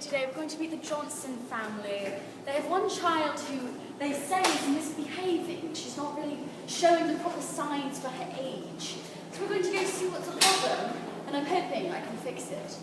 Today we're going to meet the Johnson family. They have one child who they say is misbehaving. She's not really showing the proper signs for her age. So we're going to go see what's the problem, and I'm hoping I can fix it.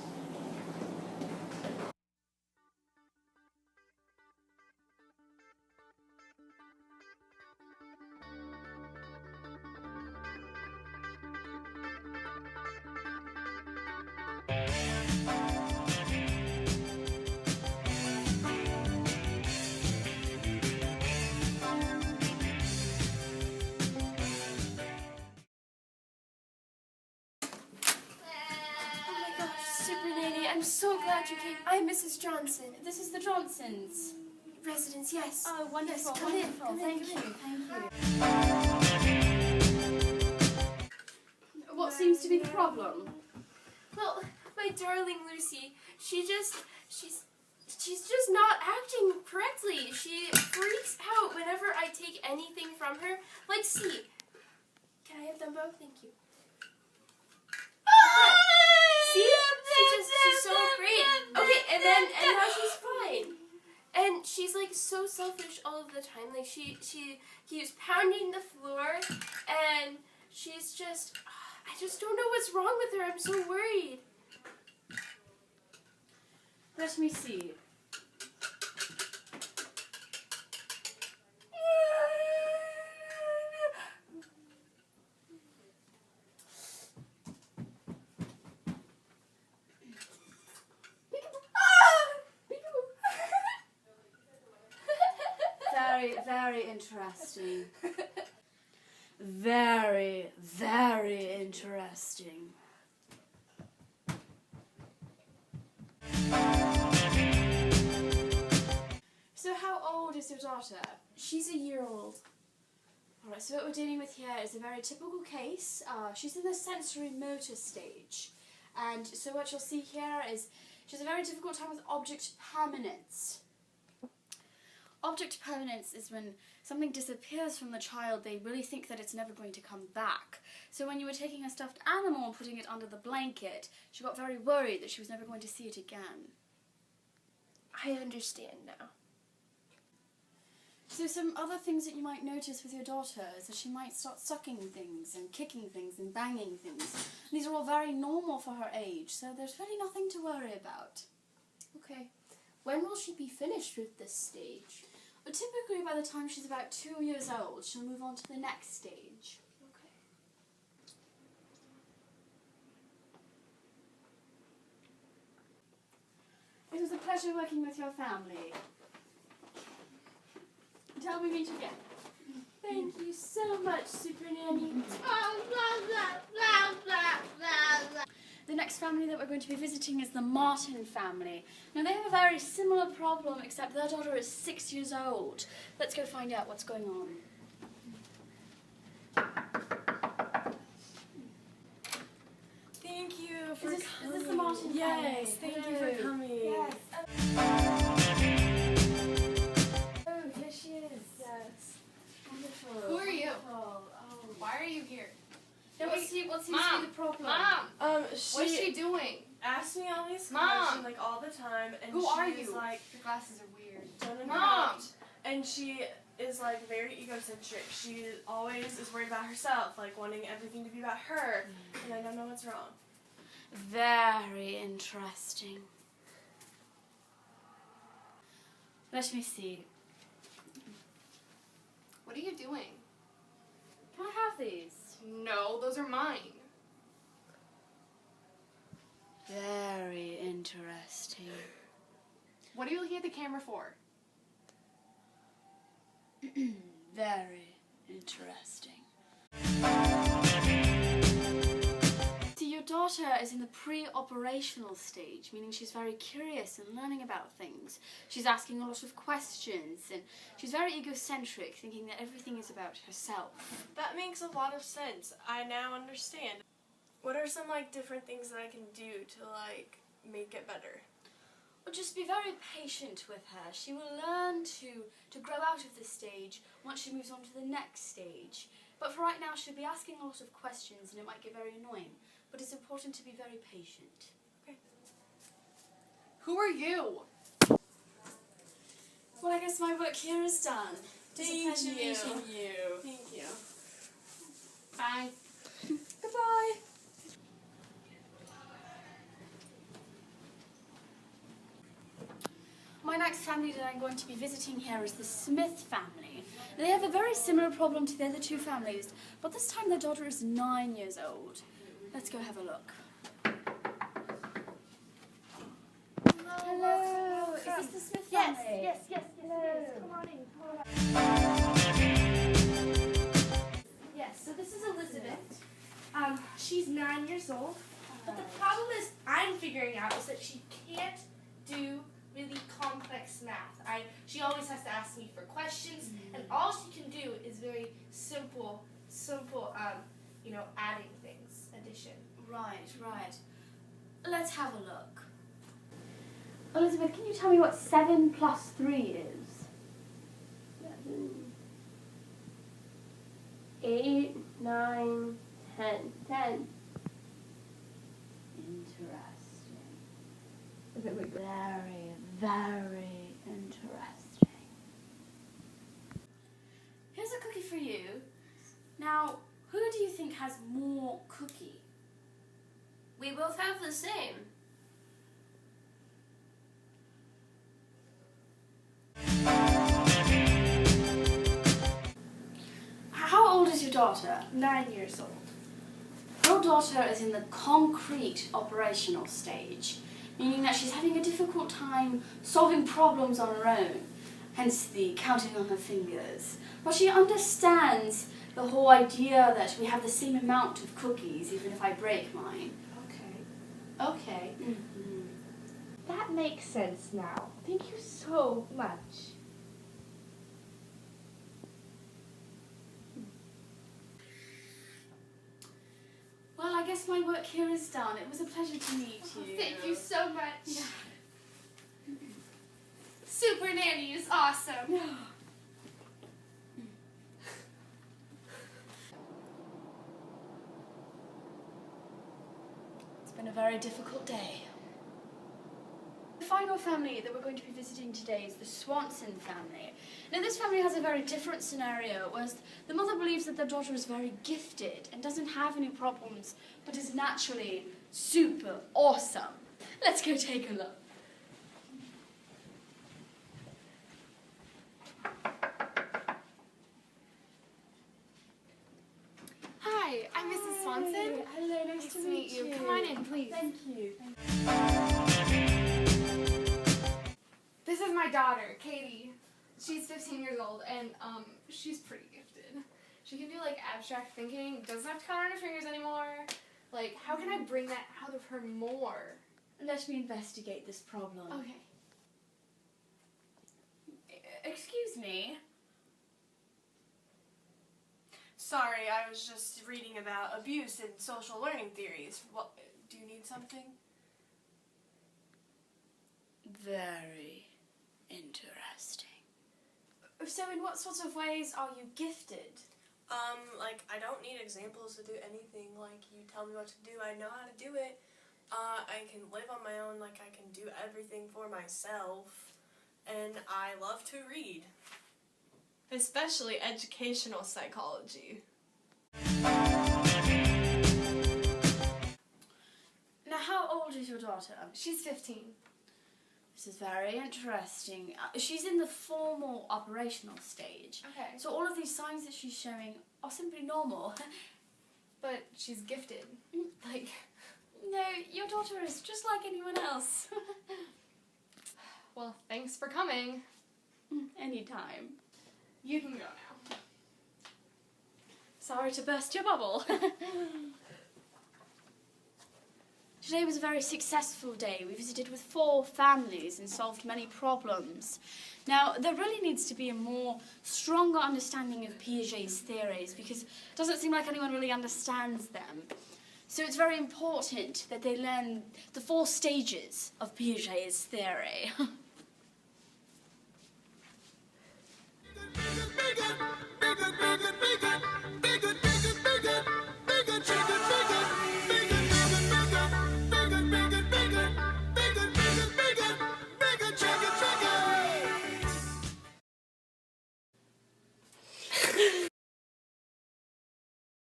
I'm so glad you came. I'm Mrs. Johnson. This is the Johnsons. Residence, yes. Oh, wonderful, Yes, wonderful. come in, Thank you, thank you. What seems to be the problem? Well, my darling Lucy, she's just not acting correctly. She freaks out whenever I take anything from her. Like, see. Can I have them both? Thank you. See? She's so afraid. Okay, and now she's fine. And she's like so selfish all of the time. Like she keeps pounding the floor, and she's just, I just don't know what's wrong with her. I'm so worried. Let me see. Very interesting. Very, very interesting. So how old is your daughter? She's a year old. Alright, so what we're dealing with here is a very typical case. She's in the sensory motor stage. And so what you'll see here is she has a very difficult time with object permanence. Object permanence is when something disappears from the child, they really think that it's never going to come back. So when you were taking a stuffed animal and putting it under the blanket, she got very worried that she was never going to see it again. I understand now. So some other things that you might notice with your daughter is that she might start sucking things and kicking things and banging things. These are all very normal for her age, so there's really nothing to worry about. Okay. When will she be finished with this stage? But typically by the time she's about 2 years old, she'll move on to the next stage. Okay. It was a pleasure working with your family. Tell me when you get. Thank you so much, Super Nanny. The next family that we're going to be visiting is the Martin family. Now they have a very similar problem, except their daughter is 6 years old. Let's go find out what's going on. Thank you for Is coming. this the Martin family? Yes, thank you for coming. Yes. Oh, here she is. Yes. Wonderful. Who are you? Wonderful. Oh. Why are you here? What seems to Mom. be the problem? Mom! She What's she doing? asks me all these Mom. questions like all the time, and Who she's are you? like, Your glasses are weird. don't Mom. interrupt. And she is like very egocentric. She always is worried about herself, like wanting everything to be about her, and I don't know what's wrong. Very interesting. Let me see. What are you doing? Can I have these? No, those are mine. Very interesting. What are you looking at the camera for? Very interesting. So your daughter is in the pre-operational stage, meaning she's very curious and learning about things. She's asking a lot of questions and she's very egocentric, thinking that everything is about herself. That makes a lot of sense. I now understand. What are some different things that I can do to make it better? Well, just be very patient with her. She will learn to grow out of this stage once she moves on to the next stage. But for right now, she'll be asking a lot of questions and it might get very annoying. But it's important to be very patient. Okay. Who are you? Well, I guess my work here is done. It's a Thank pleasure you. meeting you. Thank you. Bye. Goodbye. My next family that I'm going to be visiting here is the Smith family. They have a very similar problem to the other two families, but this time their daughter is 9 years old. Let's go have a look. Hello. Is this the Smith family? Yes. Come on in. Yes, so this is Elizabeth. She's 9 years old. But the problem is I'm figuring out is that she can't do really complex math. She always has to ask me for questions, and all she can do is very simple, adding things, addition. Right. Let's have a look. Elizabeth, can you tell me what 7 plus 3 is? 7, 8, 9, 10. 10. Interesting. Is it like Very, very interesting. Here's a cookie for you. Now, who do you think has more cookie? We both have the same. How old is your daughter? 9 years old. Your daughter is in the concrete operational stage, meaning that she's having a difficult time solving problems on her own, hence the counting on her fingers. But she understands the whole idea that we have the same amount of cookies, even if I break mine. Okay. Mm-hmm. That makes sense now. Thank you so much. Well, I guess my work here is done. It was a pleasure to meet you. Thank you so much. Super Nanny is awesome. It's been a very difficult day. The final family that we're going to be visiting today is the Swanson family. Now, this family has a very different scenario, whereas the mother believes that their daughter is very gifted and doesn't have any problems, but is naturally super awesome. Let's go take a look. Hi, I'm Mrs. Swanson. Hello, nice to meet you. Come on in, please. Thank you. This is my daughter, Katie. She's 15 years old, and she's pretty gifted. She can do abstract thinking, doesn't have to count on her fingers anymore. How can I bring that out of her more? Let me investigate this problem. Okay. Excuse me. Sorry, I was just reading about abuse and social learning theories. What, do you need something? Very interesting. So in what sorts of ways are you gifted? I don't need examples to do anything. You tell me what to do, I know how to do it. I can live on my own, I can do everything for myself. And I love to read. Especially educational psychology. Now, how old is your daughter? She's 15. This is very interesting. She's in the formal operational stage. Okay. So all of these signs that she's showing or simply normal. But she's gifted. Like, No, your daughter is just like anyone else. well, thanks for coming. Anytime. You can go now. Sorry to burst your bubble. Today was a very successful day. We visited with 4 families and solved many problems. Now, there really needs to be a more stronger understanding of Piaget's theories because it doesn't seem like anyone really understands them. So it's very important that they learn the 4 stages of Piaget's theory.